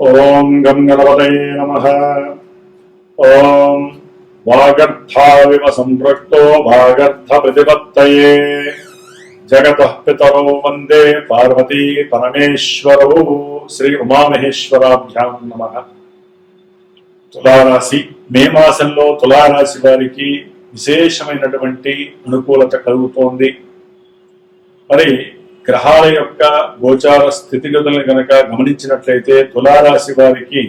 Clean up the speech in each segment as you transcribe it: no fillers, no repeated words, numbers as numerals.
ఓం గం గణపతయే నమః. ఓం వాగర్థావివ సంపృక్తో వాగర్థ ప్రతిపత్తయే జగతః పితరో వందే పార్వతీ పరమేశ్వరౌ. శ్రీ ఉమామహేశ్వరాభ్యాం నమః. తులారాశి మే మాసంలో తులారాశి వారికి విశేషమైనటువంటి అనుకూలత కలుగుతోంది. మరి గ్రహాల యొక్క గోచార స్థితిగతులను కనుక గమనించినట్లయితే తులారాశి వారికి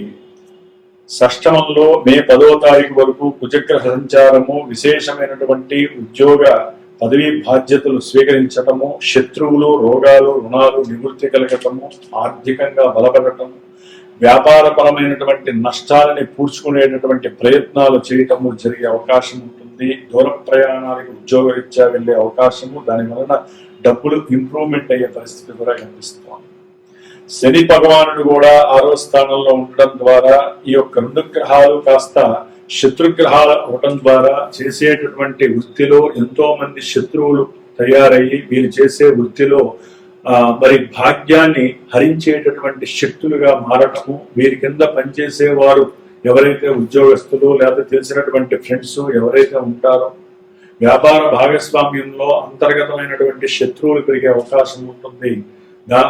షష్టమంలో మే 10వ తారీఖు వరకు కుజగ్రహ సంచారము విశేషమైనటువంటి ఉద్యోగ పదవీ బాధ్యతలు స్వీకరించటము, శత్రువులు, రోగాలు, రుణాలు నివృత్తి కలగటము, ఆర్థికంగా బలపడటము, వ్యాపారపరమైనటువంటి నష్టాలని పూడ్చుకునేటటువంటి ప్రయత్నాలు చేయటము జరిగే అవకాశం ఉంటుంది. దూర ప్రయాణాలకు ఉద్యోగరీత్యా వెళ్లే అవకాశము, దాని వలన డబ్బులు ఇంప్రూవ్మెంట్ అయ్యే పరిస్థితి కూడా కనిపిస్తుంది. శని భగవానుడు కూడా 6వ స్థానంలో ఉండడం ద్వారా ఈ యొక్క 2 గ్రహాలు కాస్త శత్రుగ్రహాలు అవటం ద్వారా చేసేటటువంటి వృత్తిలో ఎంతో మంది శత్రువులు తయారయ్యి వీరు చేసే వృత్తిలో మరి భాగ్యాన్ని హరించేటటువంటి శక్తులుగా మారటము, వీరి కింద పనిచేసే వారు ఎవరైతే ఉద్యోగస్తులు లేదా తెలిసినటువంటి ఫ్రెండ్స్ ఎవరైతే ఉంటారో వ్యాపార భాగస్వామ్యంలో అంతర్గతమైనటువంటి శత్రువులు పెరిగే అవకాశం ఉంటుంది.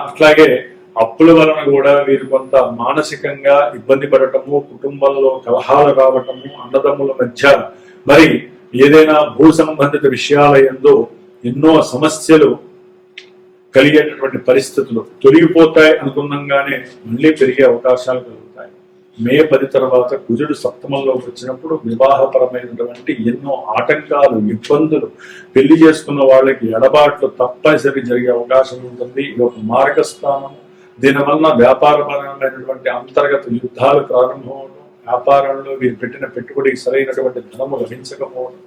అట్లాగే అప్పుల వలన కూడా వీరు కొంత మానసికంగా ఇబ్బంది పడటము, కుటుంబంలో కలహాలు రావటము, అన్నదమ్ముల మధ్య మరి ఏదైనా భూ సంబంధిత విషయాల యందు ఎన్నో సమస్యలు కలిగేటటువంటి పరిస్థితులు తొలగిపోతాయి అనుకున్నాగానే మళ్ళీ పెరిగే అవకాశాలు కలుగుతాయి. మే 10 తర్వాత కుజుడు సప్తమంలో వచ్చినప్పుడు వివాహపరమైనటువంటి ఎన్నో ఆటంకాలు, ఇబ్బందులు, పెళ్లి చేసుకున్న వాళ్ళకి ఎడబాట్లు తప్పనిసరి జరిగే అవకాశం ఉంటుంది. ఇది ఒక మార్గస్థానం. దీనివల్ల వ్యాపారపరమైనటువంటి అంతర్గత యుద్ధాలు ప్రారంభమవడం, వ్యాపారంలో వీరు పెట్టిన పెట్టుబడికి సరైనటువంటి ధనము లభించకపోవడం,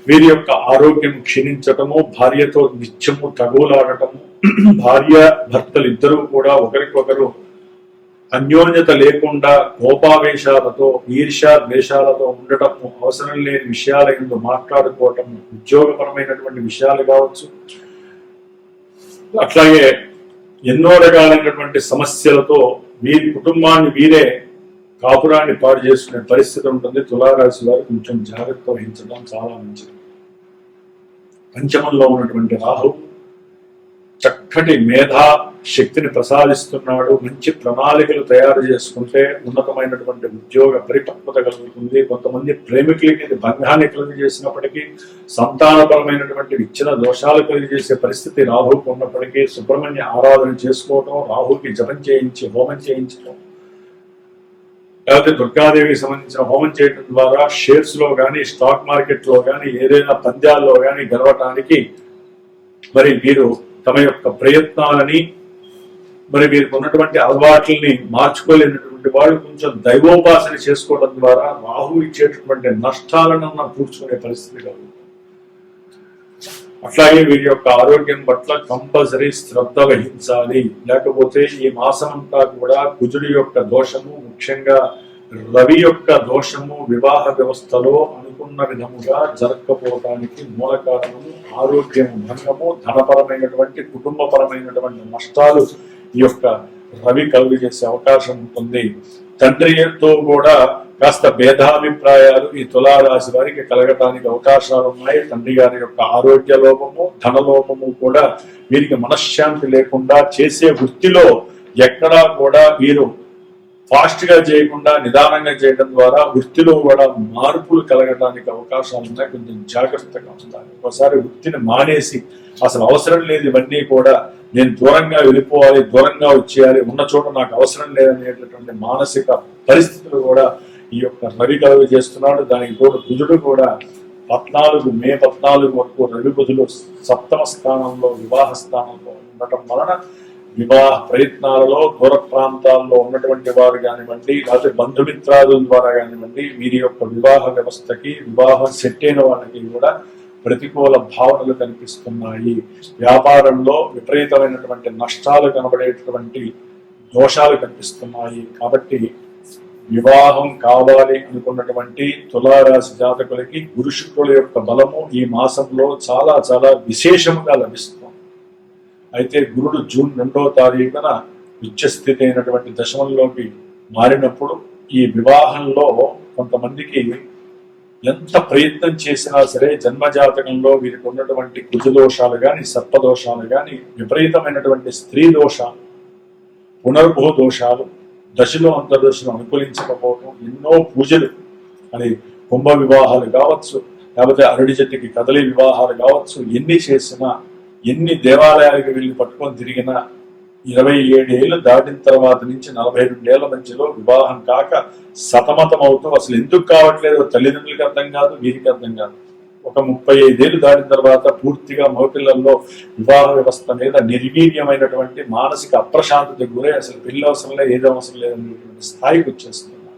వీరి యొక్క ఆరోగ్యం క్షీణించటము, భార్యతో నిత్యము తగులాడటము, భార్య భర్తలు ఇద్దరూ కూడా ఒకరికొకరు అన్యోన్యత లేకుండా కోపావేశాలతో, ఈర్ష్యా ద్వేషాలతో ఉండటము, అవసరం లేని విషయాల యందు మాట్లాడుకోవటము, ఉద్యోగపరమైనటువంటి విషయాలు కావచ్చు, అట్లాగే ఎన్నో రకాలైనటువంటి సమస్యలతో వీరి కుటుంబాన్ని వీరే కాపురాన్ని పాడు చేసుకునే పరిస్థితి ఉంటుంది. తులారాశి వారు కొంచెం జాగ్రత్త వహించడం చాలా మంచిది. పంచమంలో ఉన్నటువంటి రాహు చక్కటి మేధా శక్తిని ప్రసాదిస్తున్నాడు. మంచి ప్రణాళికలు తయారు చేసుకుంటే ఉన్నతమైనటువంటి ఉద్యోగ పరిపక్వత కలుగుతుంది. కొంతమంది ప్రేమికులకి ఇది భంగాన్ని కలిగజేసినప్పటికీ, సంతానపరమైనటువంటి విచ్ఛిన్న దోషాలు కలిగజేసే పరిస్థితి రాహుకు ఉన్నప్పటికీ సుబ్రహ్మణ్య ఆరాధన చేసుకోవటం, రాహుకి జపం చేయించి హోమం చేయించడం, లేకపోతే దుర్గాదేవికి సంబంధించిన హోమం చేయడం ద్వారా షేర్స్ లో కానీ, స్టాక్ మార్కెట్ లో కానీ, ఏదైనా పంద్యాల్లో కానీ గెలవటానికి మరి వీరు తమ యొక్క ప్రయత్నాలని, మరి వీరికి ఉన్నటువంటి అలవాట్లని మార్చుకోలేనటువంటి వాళ్ళు కొంచెం దైవోపాసన చేసుకోవడం ద్వారా రాహు ఇచ్చేటటువంటి నష్టాలను పూడ్చుకునే పరిస్థితి కలుగుతుంది. అట్లాగే వీరి యొక్క ఆరోగ్యం పట్ల కంపల్సరీ శ్రద్ధ వహించాలి. లేకపోతే ఈ మాసం అంతా కూడా కుజుడి యొక్క దోషము, ముఖ్యంగా రవి యొక్క దోషము వివాహ వ్యవస్థలో అనుకున్న విధముగా జరగకపోవడానికి మూల కారణము ఆరోగ్యము భంగము, ధనపరమైనటువంటి కుటుంబపరమైనటువంటి నష్టాలు ఈ యొక్క రవి కలుగు చేసే అవకాశం ఉంటుంది. తండ్రితో కూడా కాస్త భేదాభిప్రాయాలు ఈ తులారాశి వారికి కలగటానికి అవకాశాలు ఉన్నాయి. తండ్రి గారి యొక్క ఆరోగ్య లోపము, ధనలోపము కూడా వీరికి మనశ్శాంతి లేకుండా చేసే వృత్తిలో ఎక్కడా కూడా వీరు ఫాస్ట్ గా చేయకుండా నిదానంగా చేయడం ద్వారా వృత్తిలో కూడా మార్పులు కలగడానికి అవకాశాలు ఉన్నాయి. కొంచెం జాగ్రత్తగా ఉండాలి. ఒకసారి వృత్తిని మానేసి అసలు అవసరం లేదు, ఇవన్నీ కూడా నేను దూరంగా వెళ్ళిపోవాలి, దూరంగా వచ్చేయాలి, ఉన్న చోట నాకు అవసరం లేదనేటటువంటి మానసిక పరిస్థితులు కూడా ఈ యొక్క రవి కలుగు చేస్తున్నాడు. దానికి తోడు కుజుడు కూడా మే 14 వరకు రవి బుధులు సప్తమ స్థానంలో వివాహ స్థానంలో ఉండటం వలన వివాహ ప్రయత్నాలలో దూర ప్రాంతాల్లో ఉన్నటువంటి వారు కానివ్వండి, లేకపోతే బంధుమిత్రాదుల ద్వారా కానివ్వండి, వీరి యొక్క వివాహ వ్యవస్థకి, వివాహం సెట్ అయిన వాళ్ళకి కూడా ప్రతికూల భావనలు కనిపిస్తున్నాయి. వ్యాపారంలో విపరీతమైనటువంటి నష్టాలు కనబడేటటువంటి దోషాలు కనిపిస్తున్నాయి. కాబట్టి వివాహం కావాలి అనుకున్నటువంటి తులారాశి జాతకులకి గురు శుక్రుల యొక్క బలము ఈ మాసంలో చాలా చాలా విశేషముగా లభిస్తుంది. అయితే గురుడు జూన్ 2వ తారీఖున ఉచ్చస్థితి అయినటువంటి దశమంలోకి మారినప్పుడు ఈ వివాహంలో కొంతమందికి ఎంత ప్రయత్నం చేసినా సరే జన్మజాతకంలో వీరికి ఉన్నటువంటి కుజదోషాలు కానీ సర్పదోషాలు కానీ విపరీతమైనటువంటి స్త్రీ దోషాలు పునర్భూ దోషాలు దశలో అంతర్దశలు అనుకూలించకపోవటం ఎన్నో పూజలు అది కుంభ వివాహాలు కావచ్చు లేకపోతే అరడి చెట్టుకి కదలి వివాహాలు కావచ్చు ఎన్ని చేసినా ఎన్ని దేవాలయాలకు వెళ్ళి పట్టుకొని తిరిగినా 27 ఏళ్ళు దాటిన తర్వాత నుంచి 42 ఏళ్ల మధ్యలో వివాహం కాక సతమతం అవుతూ అసలు ఎందుకు కావట్లేదు తల్లిదండ్రులకి అర్థం కాదు వీరికి అర్థం కాదు. ఒక 35 ఏళ్ళు దాటిన తర్వాత పూర్తిగా మగపిల్లల్లో వివాహ వ్యవస్థ మీద నిర్వీర్యమైనటువంటి మానసిక అప్రశాంతతకు గురై అసలు పెళ్లి అవసరం లేదు ఏది అవసరం లేదనేటువంటి స్థాయికి వచ్చేస్తున్నారు.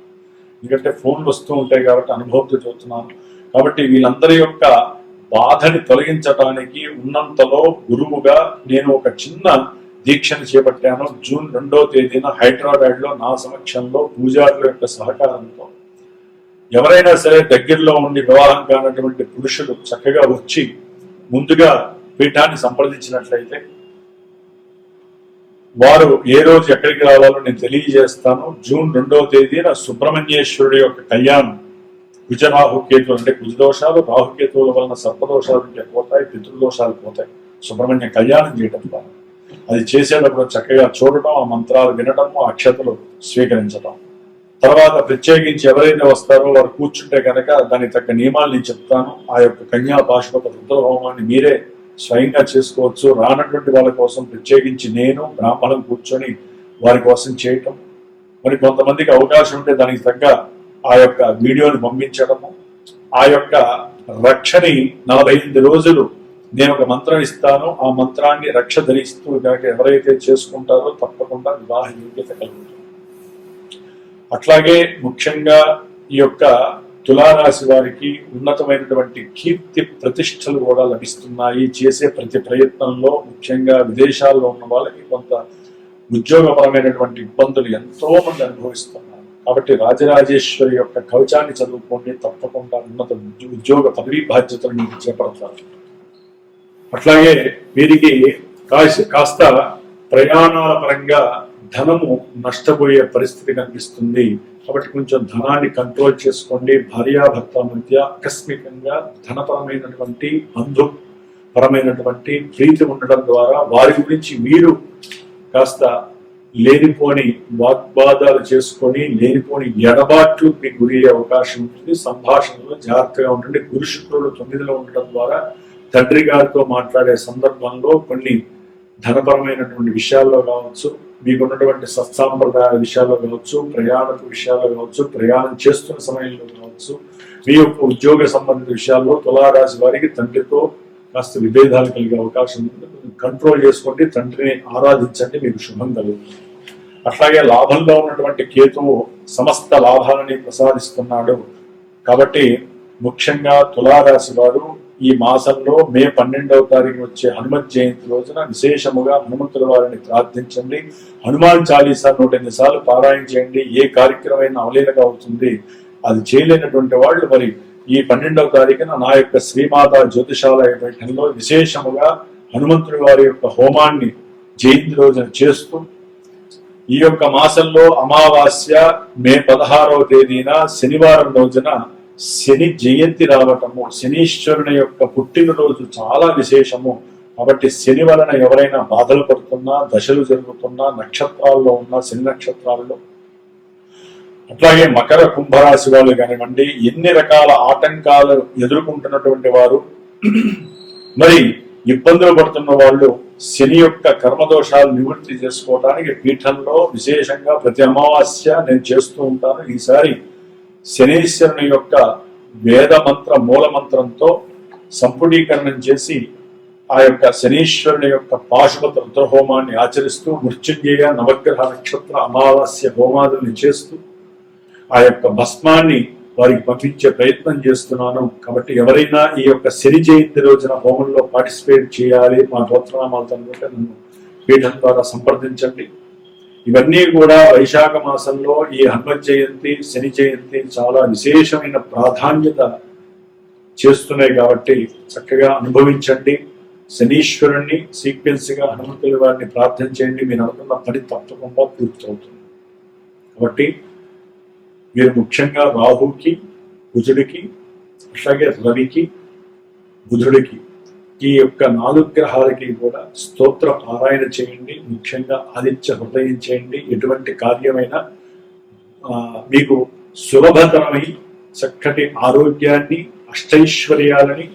ఎందుకంటే ఫోన్లు వస్తూ ఉంటాయి కాబట్టి అనుభవంతో చూస్తున్నాను. కాబట్టి వీళ్ళందరి యొక్క బాధని తొలగించడానికి ఉన్నంతలో గురువుగా నేను ఒక చిన్న దీక్షను చేపట్టాను. జూన్ 2వ తేదీన హైదరాబాద్ లో నా సమక్షంలో పూజారుల యొక్క సహకారంతో ఎవరైనా సరే దగ్గరలో ఉండి వివాహం కానటువంటి పురుషులు చక్కగా వచ్చి ముందుగా పీఠాన్ని సంప్రదించినట్లయితే వారు ఏ రోజు ఎక్కడికి రావాలో నేను తెలియజేస్తాను. జూన్ 2వ తేదీన సుబ్రహ్మణ్యేశ్వరుడి యొక్క కళ్యాణం కుజ రాహుకేతువులు అంటే కుజదోషాలు రాహుకేతువుల వలన సర్పదోషాలు పోతాయి, పితృదోషాలు పోతాయి. సుబ్రహ్మణ్య కళ్యాణం చేయటం ద్వారా అది చేసేటప్పుడు చక్కగా చూడటం, ఆ మంత్రాలు వినటము, అక్షతలు స్వీకరించటం. తర్వాత ప్రత్యేకించి ఎవరైతే వస్తారో వారు కూర్చుంటే కనుక దానికి తగ్గ నియమాలు నేను చెప్తాను. ఆ యొక్క కన్యా పాశుపత రుద్ర హోమాన్ని మీరే స్వయంగా చేసుకోవచ్చు. రానటువంటి వాళ్ళ కోసం ప్రత్యేకించి నేను బ్రాహ్మణం కూర్చొని వారి కోసం చేయటం. మరి కొంతమందికి అవకాశం ఉంటే దానికి తగ్గ ఆ యొక్క వీడియోని పంపించడము. ఆ యొక్క రక్షని 48 రోజులు నేను ఒక మంత్రం ఇస్తాను. ఆ మంత్రాన్ని రక్ష ధరిస్తూ కనుక ఎవరైతే చేసుకుంటారో తప్పకుండా వివాహ యోగ్యత కలుగుతుంది. అట్లాగే ముఖ్యంగా ఈ యొక్క తులారాశి వారికి ఉన్నతమైనటువంటి కీర్తి ప్రతిష్టలు కూడా లభిస్తున్నాయి. చేసే ప్రతి ప్రయత్నంలో ముఖ్యంగా విదేశాల్లో ఉన్న వాళ్ళకి కొంత ఉద్యోగపరమైనటువంటి ఇబ్బందులు ఎంతో మంది అనుభవిస్తున్నారు. కాబట్టి రాజరాజేశ్వరి యొక్క కవచాన్ని చదువుకోండి, తప్పకుండా ఉన్నత ఉద్యోగ పదవీ బాధ్యతలు మీకు చేపడతారు. అట్లాగే వీరికి కాస్త ప్రయాణాల పరంగా ధనము నష్టపోయే పరిస్థితి కనిపిస్తుంది. కాబట్టి కొంచెం ధనాన్ని కంట్రోల్ చేసుకోండి. భార్యాభర్త మధ్య ఆకస్మికంగా ధనపరమైనటువంటి బంధుపరమైనటువంటి ప్రీతి ఉండడం ద్వారా వారి గురించి మీరు కాస్త లేనిపోని వాగ్వాదాలు చేసుకొని లేనిపోని ఎడబాట్లు మీకు గురి అవకాశం ఉంటుంది. సంభాషణలో జాగ్రత్తగా ఉండండి. గురు శుక్రుడు 9లో ఉండడం ద్వారా తండ్రి గారితో మాట్లాడే సందర్భంలో కొన్ని ధనపరమైనటువంటి విషయాల్లో కావచ్చు, మీకున్నటువంటి సత్సాంప్రదాయ విషయాల్లో కావచ్చు, ప్రయాణపు విషయాల్లో కావచ్చు, ప్రయాణం చేస్తున్న సమయంలో కావచ్చు, మీ యొక్క ఉద్యోగ సంబంధిత విషయాల్లో తులారాశి వారికి తండ్రితో కాస్త విభేదాలు కలిగే అవకాశం ఉంది. కంట్రోల్ చేసుకోండి, తండ్రిని ఆరాధించండి, మీకు శుభం కలుగుతుంది. అట్లాగే లాభంలో ఉన్నటువంటి కేతువు సమస్త లాభాలని ప్రసాదిస్తున్నాడు. కాబట్టి ముఖ్యంగా తులారాశి వారు ఈ మాసంలో మే 12వ తారీఖు వచ్చే హనుమత్ జయంతి రోజున విశేషముగా హనుమంతుల వారిని ప్రార్థించండి. హనుమాన్ చాలీసా 108 సార్లు పారాయణ చేయండి. ఏ కార్యక్రమం అవలీలగా అవుతుంది. అది చేయలేనటువంటి వాళ్ళు మరి ఈ 12వ తారీఖున నా యొక్క శ్రీమాత జ్యోతిషాలయ పీఠంలో విశేషముగా హనుమంతుడి వారి యొక్క హోమాన్ని జయంతి రోజున చేస్తూ ఈ యొక్క మాసంలో అమావాస్య మే 16వ తేదీన శనివారం రోజున శని జయంతి రావటము, శనీశ్వరుని యొక్క పుట్టినరోజు చాలా విశేషము. కాబట్టి శని వలన ఎవరైనా బాధలు పడుతున్నా, దశలు జరుగుతున్నా, నక్షత్రాల్లో ఉన్న శని నక్షత్రాల్లో, అట్లాగే మకర కుంభరాశి వాళ్ళు కానివ్వండి, ఎన్ని రకాల ఆటంకాలు ఎదుర్కొంటున్నటువంటి వారు మరి ఇబ్బందులు పడుతున్న వాళ్ళు శని యొక్క కర్మదోషాలు నివృత్తి చేసుకోవడానికి పీఠంలో విశేషంగా ప్రతి అమావాస్య నేను చేస్తూ ఉంటాను. ఈసారి శనీశ్వరుని యొక్క వేద మంత్ర మూల మంత్రంతో సంపుటీకరణం చేసి ఆ యొక్క శనీశ్వరుని యొక్క పాశుపత రుద్రహోమాన్ని ఆచరిస్తూ మృత్యుంజయ నవగ్రహ నక్షత్ర అమావాస్య హోమాదుల్ని చేస్తూ ఆ యొక్క భస్మాన్ని వారికి పంపించే ప్రయత్నం చేస్తున్నాను. కాబట్టి ఎవరైనా ఈ యొక్క శని జయంతి రోజున హోమంలో పార్టిసిపేట్ చేయాలి, మా గోత్రనామాలతో అనుకుంటే నన్ను పీఠం ద్వారా సంప్రదించండి. ఇవన్నీ కూడా వైశాఖ మాసంలో ఈ హనుమత్ జయంతి, శని జయంతి చాలా విశేషమైన ప్రాధాన్యత చేస్తున్నాయి. కాబట్టి చక్కగా అనుభవించండి. శనీశ్వరుణ్ణి సీక్వెన్స్గా హనుమంతుడి వారిని ప్రార్థన చేయండి. మీరు అనుకున్న పని తప్పకుండా పూర్తవుతుంది. కాబట్టి మీరు ముఖ్యంగా రాహుకి, కుజుడికి, అట్లాగే రవికి, బుధుడికి, ఈ యొక్క 4 గ్రహాలకి కూడా స్తోత్ర పారాయణ చేయండి. ముఖ్యంగా ఆదిత్య హృదయం చేయండి. ఎటువంటి కార్యమైనా మీకు సులభతరమై చక్కటి ఆరోగ్యాన్ని, అష్టైశ్వర్యాలని,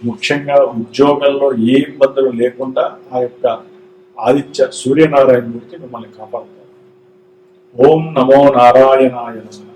ముఖ్యంగా ఉద్యోగంలో ఏ ఇబ్బందులు లేకుండా ఆ యొక్క ఆదిత్య సూర్యనారాయణ మూర్తి మిమ్మల్ని కాపాడుతారు. ఓం నమో నారాయణాయ నమః.